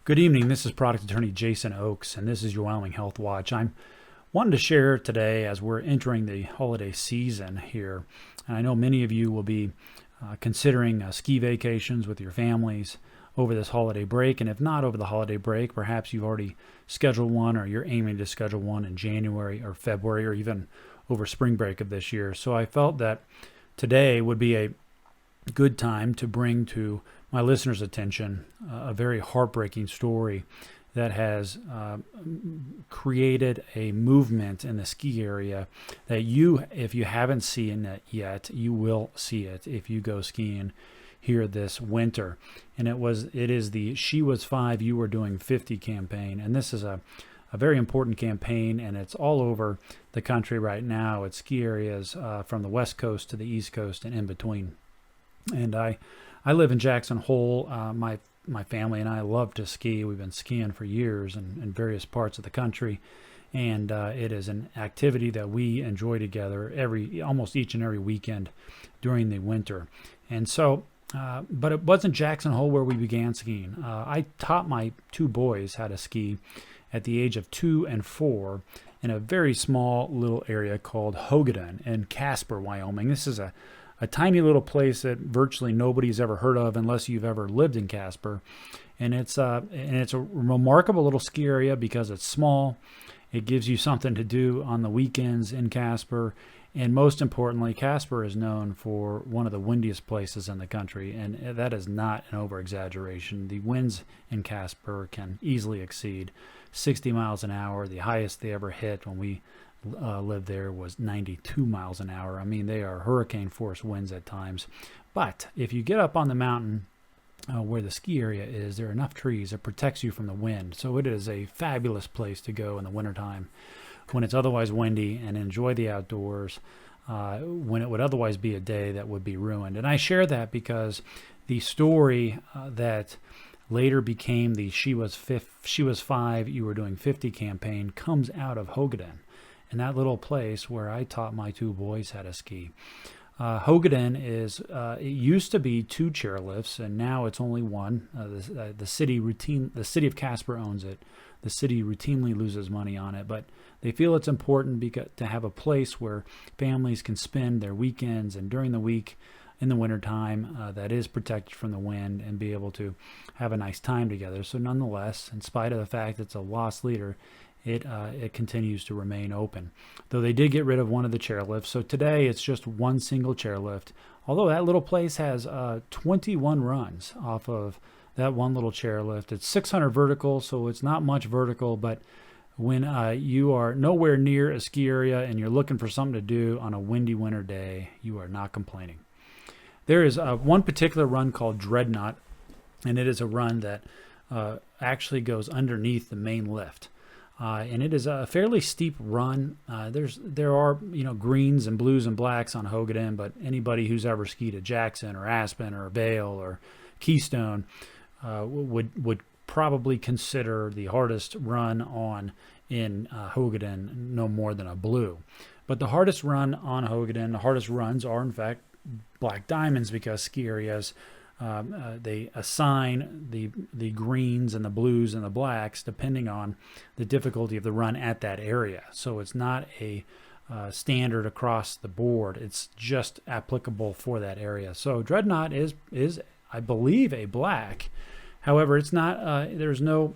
Good evening. This is product attorney Jason Oakes, and this is your Wyoming Health Watch. I'm wanting to share today as we're entering the holiday season here. And I know many of you will be considering ski vacations with your families over this holiday break. And if not over the holiday break, perhaps you've already scheduled one or you're aiming to schedule one in January or February or even over spring break of this year. So I felt that today would be a good time to bring to my listeners' attention a very heartbreaking story that has created a movement in the ski area that you, if you haven't seen it yet, you will see it if you go skiing here this winter. And it is the She Was 5, You Were Doing 50 campaign. And this is a very important campaign, and it's all over the country right now. It's ski areas from the West Coast to the East Coast and in between. And I live in Jackson Hole. My family and I love to ski. We've been skiing for years in various parts of the country, and it is an activity that we enjoy together almost each and every weekend during the winter. And so, but it wasn't Jackson Hole where we began skiing. I taught my two boys how to ski at the age of 2 and 4 in a very small little area called Hogaden in Casper, Wyoming. This is a tiny little place that virtually nobody's ever heard of unless you've ever lived in Casper. And it's a remarkable little ski area because it's small. It gives you something to do on the weekends in Casper. And most importantly, Casper is known for one of the windiest places in the country. And that is not an over-exaggeration. The winds in Casper can easily exceed 60 miles an hour. The highest they ever hit when we lived there was 92 miles an hour. I mean, they are hurricane force winds at times. But if you get up on the mountain where the ski area is, there are enough trees that protects you from the wind. So it is a fabulous place to go in the wintertime when it's otherwise windy and enjoy the outdoors when it would otherwise be a day that would be ruined. And I share that because the story that later became the She Was 5, You Were Doing 50 campaign comes out of Hogaden, in that little place where I taught my two boys how to ski. Hogaden it used to be 2 chairlifts, and now it's only 1. The city of Casper owns it. The city routinely loses money on it, but they feel it's important to have a place where families can spend their weekends and during the week in the wintertime that is protected from the wind and be able to have a nice time together. So nonetheless, in spite of the fact it's a lost leader, it continues to remain open, though they did get rid of one of the chairlifts. So today it's just one single chairlift, although that little place has 21 runs off of that one little chairlift. It's 600 vertical, so it's not much vertical, but when you are nowhere near a ski area and you're looking for something to do on a windy winter day, you are not complaining. There is one particular run called Dreadnought, and it is a run that actually goes underneath the main lift. And it is a fairly steep run. There are greens and blues and blacks on Hogaden, but anybody who's ever skied at Jackson or Aspen or Vail or Keystone would probably consider the hardest run in Hogaden no more than a blue. But the hardest run on Hogaden, the hardest runs are in fact black diamonds, because ski areas they assign the greens and the blues and the blacks depending on the difficulty of the run at that area. So it's not a standard across the board. It's just applicable for that area. So Dreadnought is I believe a black. However, it's not. There's no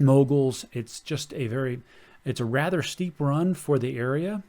moguls. It's just it's a rather steep run for the area.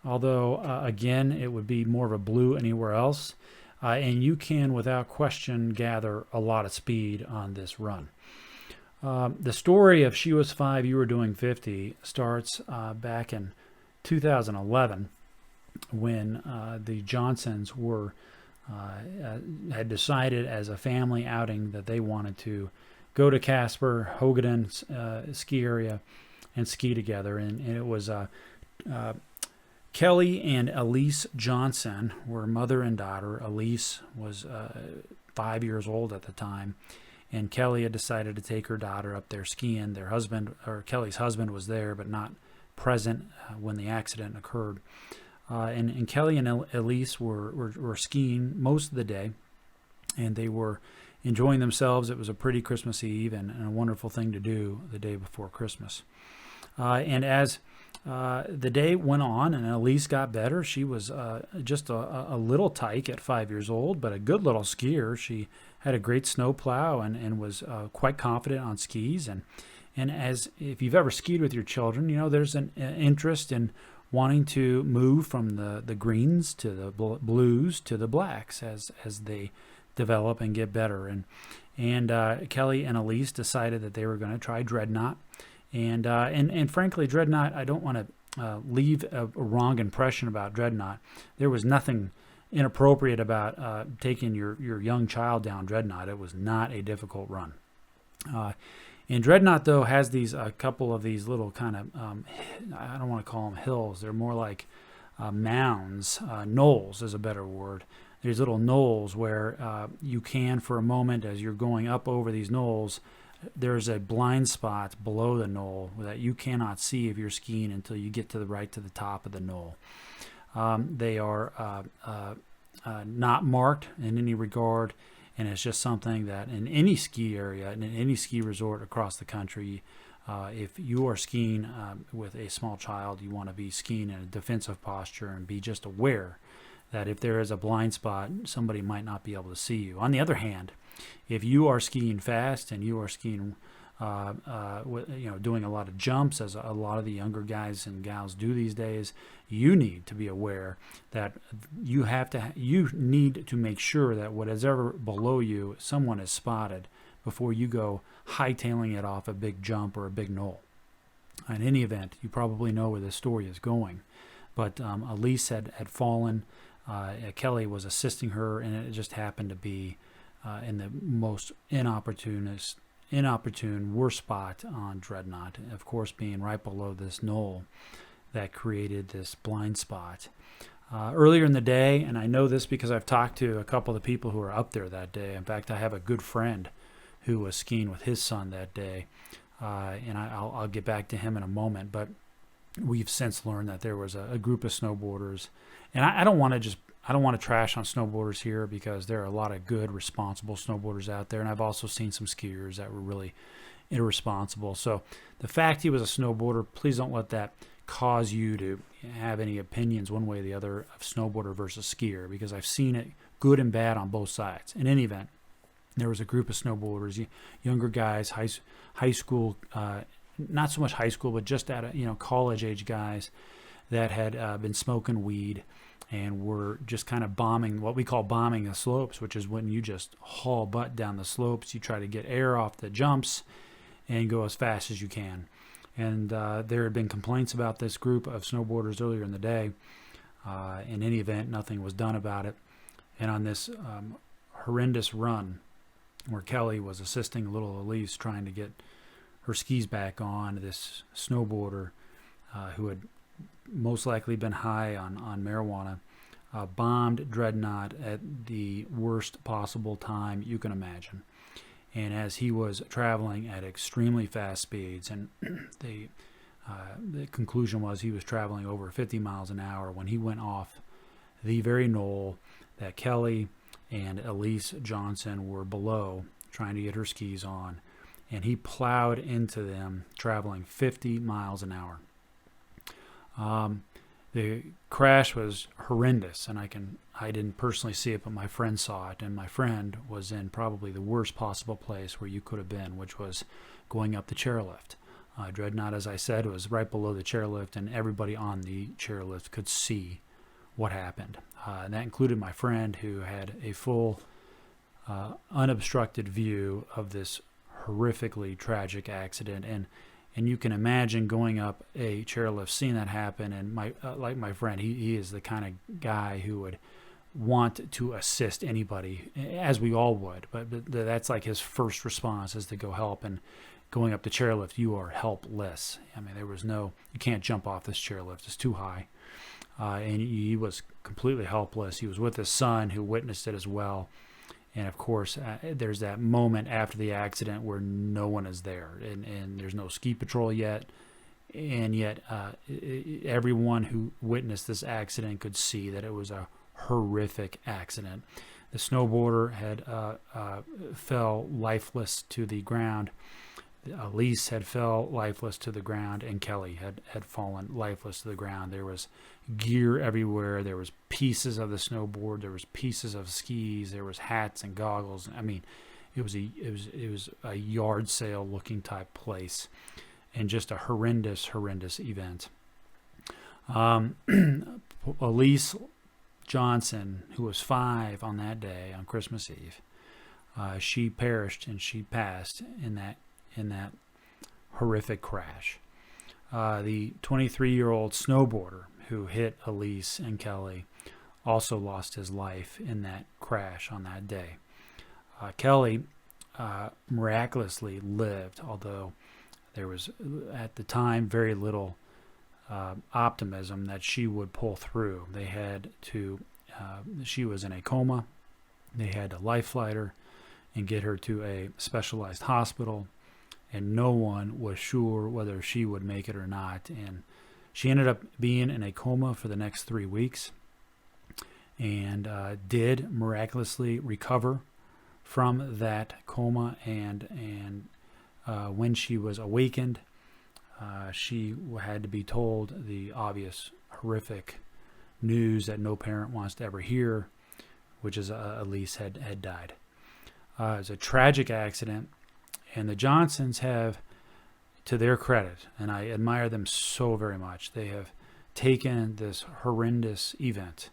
Although again, it would be more of a blue anywhere else. And you can, without question, gather a lot of speed on this run. The story of She Was 5, You Were Doing 50 starts back in 2011 when the Johnsons had decided as a family outing that they wanted to go to Casper, Hogaden ski area, and ski together. And it was Kelly and Elise Johnson were mother and daughter. Elise was 5 years old at the time, and Kelly had decided to take her daughter up there skiing. Kelly's husband was there, but not present when the accident occurred. And Kelly and Elise were skiing most of the day, and they were enjoying themselves. It was a pretty Christmas Eve and a wonderful thing to do the day before Christmas. And as the day went on and Elise got better, she was just a little tyke at 5 years old, but a good little skier. She had a great snow plow and was quite confident on skis. And as if you've ever skied with your children, there's an interest in wanting to move from the greens to the blues to the blacks as they develop and get better. And Kelly and Elise decided that they were going to try Dreadnought. And frankly, Dreadnought, I don't want to leave a wrong impression about Dreadnought. There was nothing inappropriate about taking your young child down Dreadnought. It was not a difficult run. And Dreadnought, though, has a couple of these little kind of, I don't want to call them hills. They're more like mounds. Knolls is a better word. There's little knolls where you can, for a moment, as you're going up over these knolls, there's a blind spot below the knoll that you cannot see if you're skiing until you get to the top of the knoll. They are not marked in any regard, and it's just something that in any ski area and in any ski resort across the country, if you are skiing with a small child, you want to be skiing in a defensive posture and be just aware that if there is a blind spot, somebody might not be able to see you. On the other hand, if you are skiing fast and you are skiing, doing a lot of jumps, as a lot of the younger guys and gals do these days, you need to be aware that you need to make sure that what is ever below you, someone is spotted before you go hightailing it off a big jump or a big knoll. In any event, you probably know where this story is going. But Elise had fallen. Kelly was assisting her, and it just happened to be in the most inopportune, worst spot on Dreadnought, of course being right below this knoll that created this blind spot. Earlier in the day, and I know this because I've talked to a couple of the people who were up there that day. In fact, I have a good friend who was skiing with his son that day, and I'll get back to him in a moment, but we've since learned that there was a group of snowboarders, and I don't want to trash on snowboarders here because there are a lot of good, responsible snowboarders out there, and I've also seen some skiers that were really irresponsible. So the fact he was a snowboarder, please don't let that cause you to have any opinions one way or the other of snowboarder versus skier, because I've seen it good and bad on both sides. In any event, there was a group of snowboarders, younger guys, high school, not so much high school, but just at college age guys that had been smoking weed and were just kind of what we call bombing the slopes, which is when you just haul butt down the slopes. You try to get air off the jumps and go as fast as you can. And there had been complaints about this group of snowboarders earlier in the day. In any event, nothing was done about it. And on this horrendous run where Kelly was assisting little Elise trying to get her skis back on, this snowboarder who had most likely been high on marijuana bombed Dreadnought at the worst possible time you can imagine. And as he was traveling at extremely fast speeds, and the conclusion was he was traveling over 50 miles an hour when he went off the very knoll that Kelly and Elise Johnson were below trying to get her skis on, and he plowed into them traveling 50 miles an hour. The crash was horrendous, and I didn't personally see it, but my friend saw it, and my friend was in probably the worst possible place where you could have been, which was going up the chairlift. Dreadnought, as I said, was right below the chairlift, and everybody on the chairlift could see what happened. And that included my friend, who had a full, unobstructed view of this horrifically tragic accident. And you can imagine going up a chairlift, seeing that happen, and like my friend, he is the kind of guy who would want to assist anybody, as we all would, but that's like his first response is to go help. And going up the chairlift, you are helpless. I mean, you can't jump off this chairlift, it's too high. And he was completely helpless. He was with his son, who witnessed it as well. And of course, there's that moment after the accident where no one is there, and there's no ski patrol yet. And yet, everyone who witnessed this accident could see that it was a horrific accident. The snowboarder had fell lifeless to the ground. Elise had fell lifeless to the ground, and Kelly had fallen lifeless to the ground. There was gear everywhere. There was pieces of the snowboard. There was pieces of skis. There was hats and goggles. I mean, it was a yard sale looking type place, and just a horrendous event. Elise Johnson, who was 5 on that day, on Christmas Eve, she perished and she passed in that horrific crash. The 23-year-old snowboarder who hit Elise and Kelly also lost his life in that crash on that day. Kelly miraculously lived, although there was at the time very little optimism that she would pull through. They had to, she was in a coma. They had to life flight her and get her to a specialized hospital, and no one was sure whether she would make it or not. And she ended up being in a coma for the next 3 weeks, and did miraculously recover from that coma. And when she was awakened, she had to be told the obvious, horrific news that no parent wants to ever hear, which is Elise had died. It was a tragic accident, and the Johnsons have, to their credit, and I admire them so very much, they have taken this horrendous event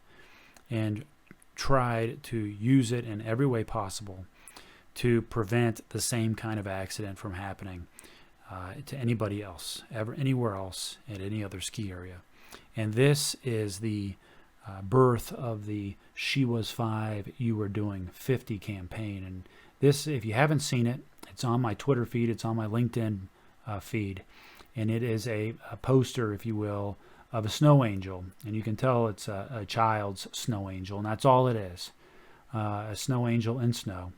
and tried to use it in every way possible to prevent the same kind of accident from happening to anybody else, anywhere else, at any other ski area. And this is the birth of the She Was 5, You Were Doing 50 campaign. And this, if you haven't seen it, it's on my Twitter feed, it's on my LinkedIn feed, and it is a poster, if you will, of a snow angel. And you can tell it's a child's snow angel, and that's all it is, a snow angel in snow.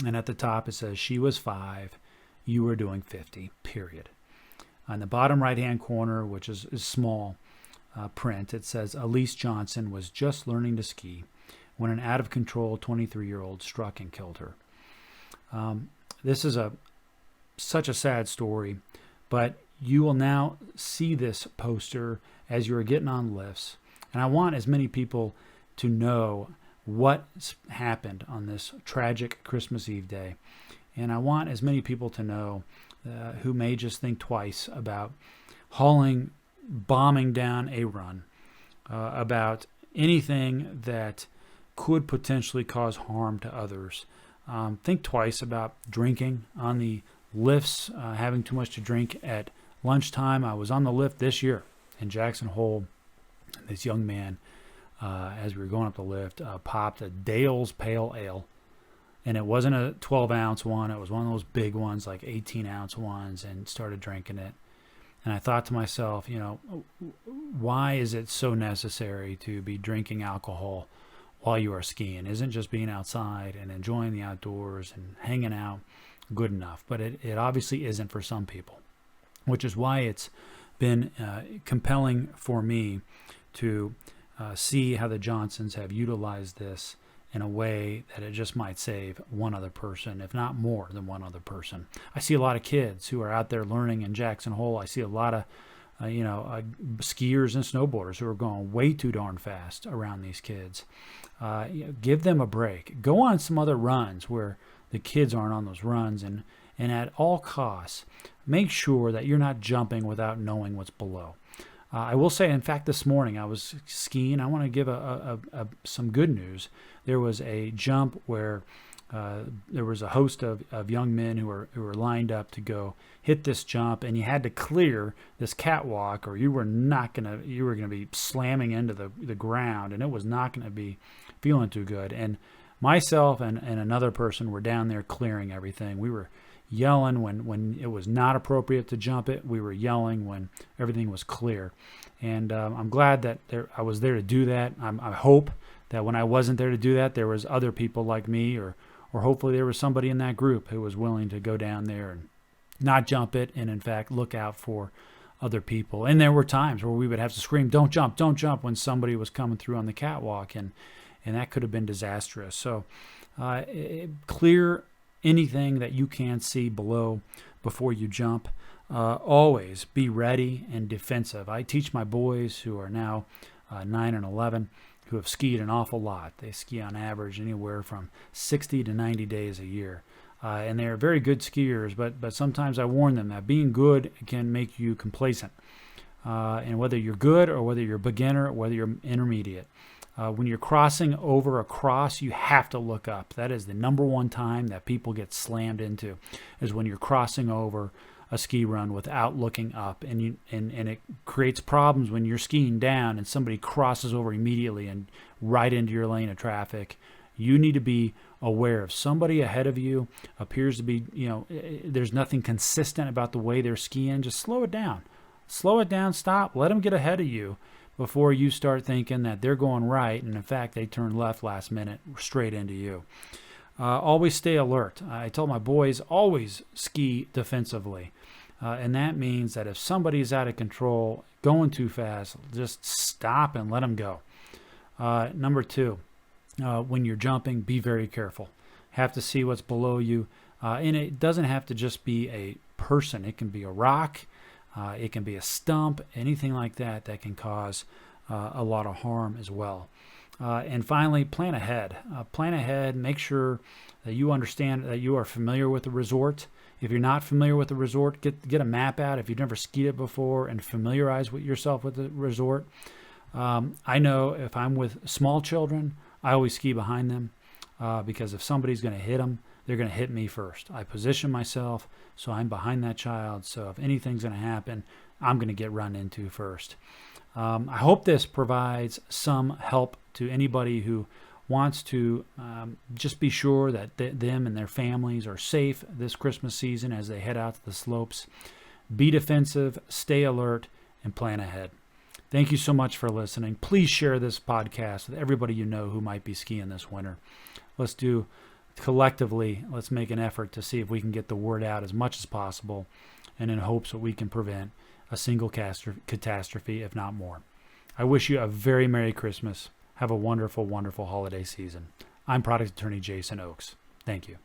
And at the top it says, She Was 5, You Were Doing 50, period. On the bottom right-hand corner, which is small print, it says, Elise Johnson was just learning to ski when an out-of-control 23-year-old struck and killed her. This is such a sad story, but you will now see this poster as you're getting on lifts. And I want as many people to know what happened on this tragic Christmas Eve day. And I want as many people to know who may just think twice about bombing down a run, about anything that could potentially cause harm to others. Think twice about drinking on the lifts, having too much to drink at lunchtime. I was on the lift this year in Jackson Hole. This young man, as we were going up the lift, popped a Dale's Pale Ale. And it wasn't a 12-ounce one. It was one of those big ones, like 18-ounce ones, and started drinking it. And I thought to myself, why is it so necessary to be drinking alcohol while you are skiing? Isn't just being outside and enjoying the outdoors and hanging out good enough? But it obviously isn't for some people, which is why it's been compelling for me to see how the Johnsons have utilized this in a way that it just might save one other person, if not more than one other person. I see a lot of kids who are out there learning in Jackson Hole. I see a lot of skiers and snowboarders who are going way too darn fast around these kids. Give them a break. Go on some other runs where the kids aren't on those runs, and at all costs, make sure that you're not jumping without knowing what's below. I will say, in fact, this morning I was skiing. I want to give some good news. There was a jump where there was a host of young men who were lined up to go hit this jump, and you had to clear this catwalk, or you were going to be slamming into the ground, and it was not going to be feeling too good. And myself and another person were down there clearing everything. We were yelling when it was not appropriate to jump it. We were yelling when everything was clear. And I'm glad that I was there to do that. I hope that when I wasn't there to do that, there was other people like me, or hopefully there was somebody in that group who was willing to go down there and not jump it, and in fact look out for other people. And there were times where we would have to scream, don't jump, when somebody was coming through on the catwalk. And and that could have been disastrous. So clear anything that you can see below before you jump. Always be ready and defensive. I teach my boys who are now 9 and 11 who have skied an awful lot. They ski on average anywhere from 60 to 90 days a year. And they're very good skiers, but sometimes I warn them that being good can make you complacent. And whether you're good or whether you're a beginner, or whether you're intermediate, when you're crossing over a cross, you have to look up. That is the number one time that people get slammed into, is when you're crossing over a ski run without looking up, and it creates problems when you're skiing down and somebody crosses over immediately and right into your lane of traffic. You need to be aware if somebody ahead of you appears to be, there's nothing consistent about the way they're skiing. Just slow it down. Slow it down, stop, let them get ahead of you before you start thinking that they're going right, and in fact they turn left last minute straight into you. Always stay alert. I told my boys, always ski defensively. And that means that if somebody's out of control, going too fast, just stop and let them go. Number 2, when you're jumping, be very careful. Have to see what's below you. And it doesn't have to just be a person. It can be a rock. It can be a stump, anything like that can cause a lot of harm as well. And finally, plan ahead. Plan ahead. Make sure that you understand that you are familiar with the resort. If you're not familiar with the resort, get a map out if you've never skied it before and familiarize yourself with the resort. I know if I'm with small children, I always ski behind them because if somebody's going to hit them, they're going to hit me first. I position myself so I'm behind that child. So if anything's going to happen, I'm going to get run into first. I hope this provides some help to anybody who wants to just be sure that them and their families are safe this Christmas season as they head out to the slopes. Be defensive, stay alert, and plan ahead. Thank you so much for listening. Please share this podcast with everybody you know who might be skiing this winter. Collectively, let's make an effort to see if we can get the word out as much as possible, and in hopes that we can prevent a single catastrophe, if not more. I wish you a very Merry Christmas. Have a wonderful, wonderful holiday season. I'm Product Attorney Jason Oakes. Thank you.